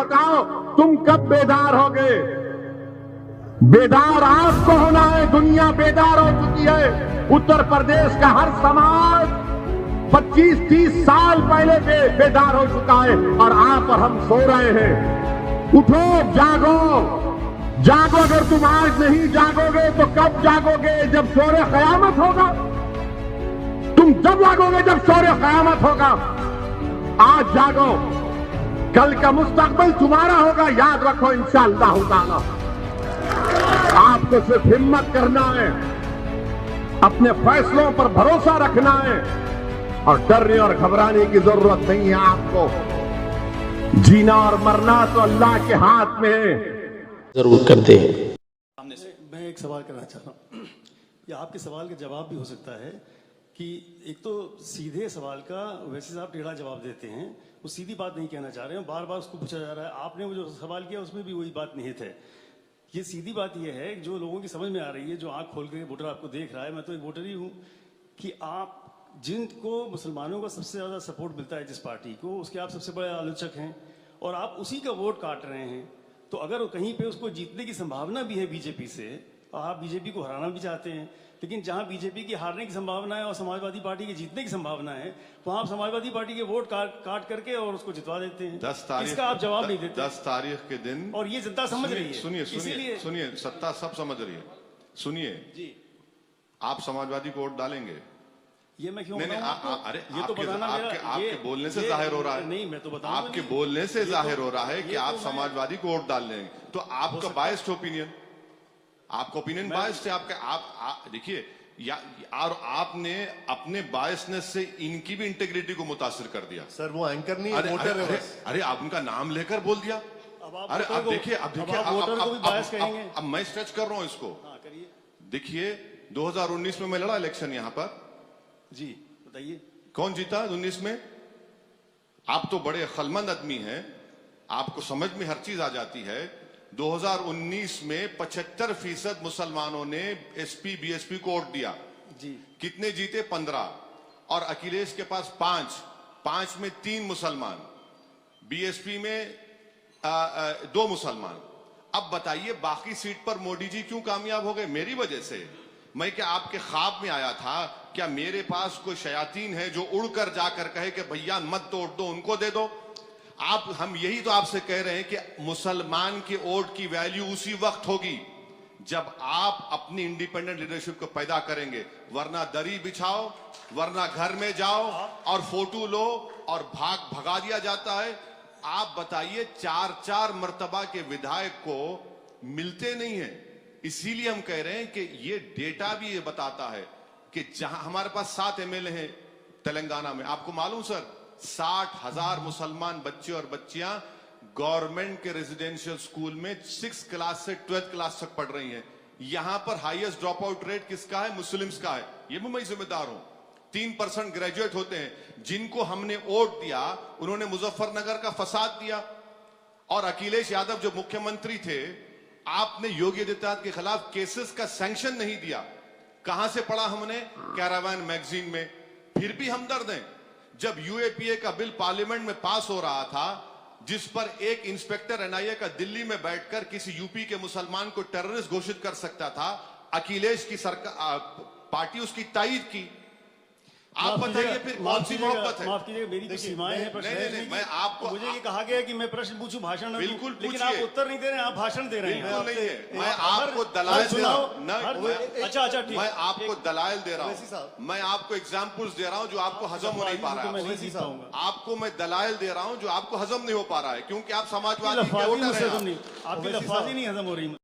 बताओ तुम कब बेदार होगे? बेदार आपको होना है। दुनिया बेदार हो चुकी है। उत्तर प्रदेश का हर समाज 25-30 साल पहले बेदार हो चुका है और आप और हम सो रहे हैं। उठो, जागो, जागो। अगर तुम आज नहीं जागोगे तो कब जागोगे? जब शोरे क़यामत होगा। तुम जब जागोगे जब शोरे क़यामत होगा। आज जागो, कल का मुस्तकबिल तुम्हारा होगा। याद रखो इंशाअल्लाह ताला। आपको सिर्फ हिम्मत करना है, अपने फैसलों पर भरोसा रखना है और डरने और घबराने की जरूरत नहीं है आपको। जीना और मरना तो अल्लाह के हाथ में है। जरूर करते हैं। सामने से मैं एक सवाल करना चाह रहा हूँ, या आपके सवाल का जवाब भी हो सकता है कि एक तो सीधे सवाल का वैसे आप टेढ़ा जवाब देते हैं, वो सीधी बात नहीं कहना चाह रहे हैं, बार बार उसको पूछा जा रहा है। आपने वो जो सवाल किया उसमें भी वही बात निहित है। ये सीधी बात ये है जो लोगों की समझ में आ रही है, जो आंख खोल के वोटर आपको देख रहा है, मैं तो एक वोटर ही हूँ, कि आप जिनको मुसलमानों का सबसे ज़्यादा सपोर्ट मिलता है जिस पार्टी को, उसके आप सबसे बड़े आलोचक हैं और आप उसी का वोट काट रहे हैं। तो अगर कहीं पे उसको जीतने की संभावना भी है बीजेपी से, और आप बीजेपी को हराना भी चाहते हैं, लेकिन जहां बीजेपी की हारने की संभावना है और समाजवादी पार्टी की जीतने की संभावना है, वहां आप समाजवादी पार्टी के वोट काट करके और उसको जितवा देते हैं। 10 तारीख इसका आप जवाब नहीं देते। 10 तारीख के दिन, और ये जनता समझ रही है। सुनिए, सत्ता सब समझ रही है। सुनिए जी, आप समाजवादी को वोट डालेंगे? ये मैं क्यों नहीं, अरे ये तो बताना आपके बोलने से जाहिर हो रहा है। नहीं, मैं तो बताऊं, आपके बोलने से जाहिर हो रहा है कि आप समाजवादी को वोट डाल लेंगे। तो आपका बायस्ड ओपिनियन, आपका ओपिनियन बायस्ड है। आपका देखिए, और आपने अपने बायसनेस से इनकी भी इंटेग्रिटी को मुतासिर कर दिया। सर वो एंकर नहीं है, वोटर है बस। अरे आप उनका नाम लेकर बोल दिया। अरे अब देखिए, अब मैं स्ट्रेच कर रहा हूं इसको। देखिए 2019 में मैं लड़ा इलेक्शन यहां पर जी, बताइए कौन जीता 19 में? आप तो बड़े अक्लमंद आदमी हैं, आपको समझ में हर चीज आ जाती है। 2019 में 75% मुसलमानों ने एसपी बीएसपी को वोट दिया जी। कितने जीते? 15। और अखिलेश के पास 5 में 3 मुसलमान, बीएसपी में 2 मुसलमान। अब बताइए बाकी सीट पर मोदी जी क्यों कामयाब हो गए? मेरी वजह से। मैं क्या आपके ख्वाब में आया था? क्या मेरे पास कोई शयातीन है जो उड़कर जाकर कहे कि भैया मत तोड़ दो, उनको दे दो? हम यही तो आपसे कह रहे हैं कि मुसलमान के वोट की वैल्यू उसी वक्त होगी जब आप अपनी इंडिपेंडेंट लीडरशिप को पैदा करेंगे। वरना दरी बिछाओ, वरना घर में जाओ और फोटो लो और भगा दिया जाता है। आप बताइए, 4 मर्तबा के विधायक को मिलते नहीं है। इसीलिए हम कह रहे हैं कि ये डेटा भी ये बताता है कि जहां हमारे पास 7 एमएलए हैं तेलंगाना में, आपको मालूम सर 60,000 मुसलमान बच्चे और बच्चियां गवर्नमेंट के रेजिडेंशियल स्कूल में 6th क्लास से 12th क्लास तक पढ़ रही हैं। यहां पर हाईएस्ट ड्रॉप आउट रेट किसका है? मुस्लिम्स का है। ये भी मैं जिम्मेदार हूं। 3% ग्रेजुएट होते हैं। जिनको हमने वोट दिया उन्होंने मुजफ्फरनगर का फसाद दिया। और अखिलेश यादव जो मुख्यमंत्री थे, आपने योगी आदित्यनाथ के खिलाफ केसेस का सैंक्शन नहीं दिया। कहां से पढ़ा हमने? कैरावान मैगजीन में। फिर भी हमदर्द हैं। जब यूएपीए का बिल पार्लियामेंट में पास हो रहा था, जिस पर एक इंस्पेक्टर एनआईए का दिल्ली में बैठकर किसी यूपी के मुसलमान को टेररिस्ट घोषित कर सकता था, अखिलेश की सरकार पार्टी उसकी तायीद की। आप बताइए फिर कौन सी मोहब्बत है? माफ कीजिए, मेरी कुछ सीमाएं हैं। नहीं, मैं आपको, मुझे ये कहा गया कि मैं प्रश्न पूछूं, भाषण न दूं। बिल्कुल लेकिन आप उत्तर नहीं दे रहे हैं, आप भाषण दे रहे हैं। बिल्कुल नहीं है। मैं आपको दलाइल दे रहा हूं। अच्छा ठीक। मैं आपको दलाइल दे रहा हूं। मैं आपको एग्जाम्पल्स दे रहा हूं जो आपको हजम हो नहीं पा रहा है। आपको मैं दलाइल दे रहा हूं जो आपको हजम नहीं हो पा रहा है, क्योंकि आप समाजवादी के वोटर हैं। आपकी लफ्ज़ी नहीं हजम हो रही।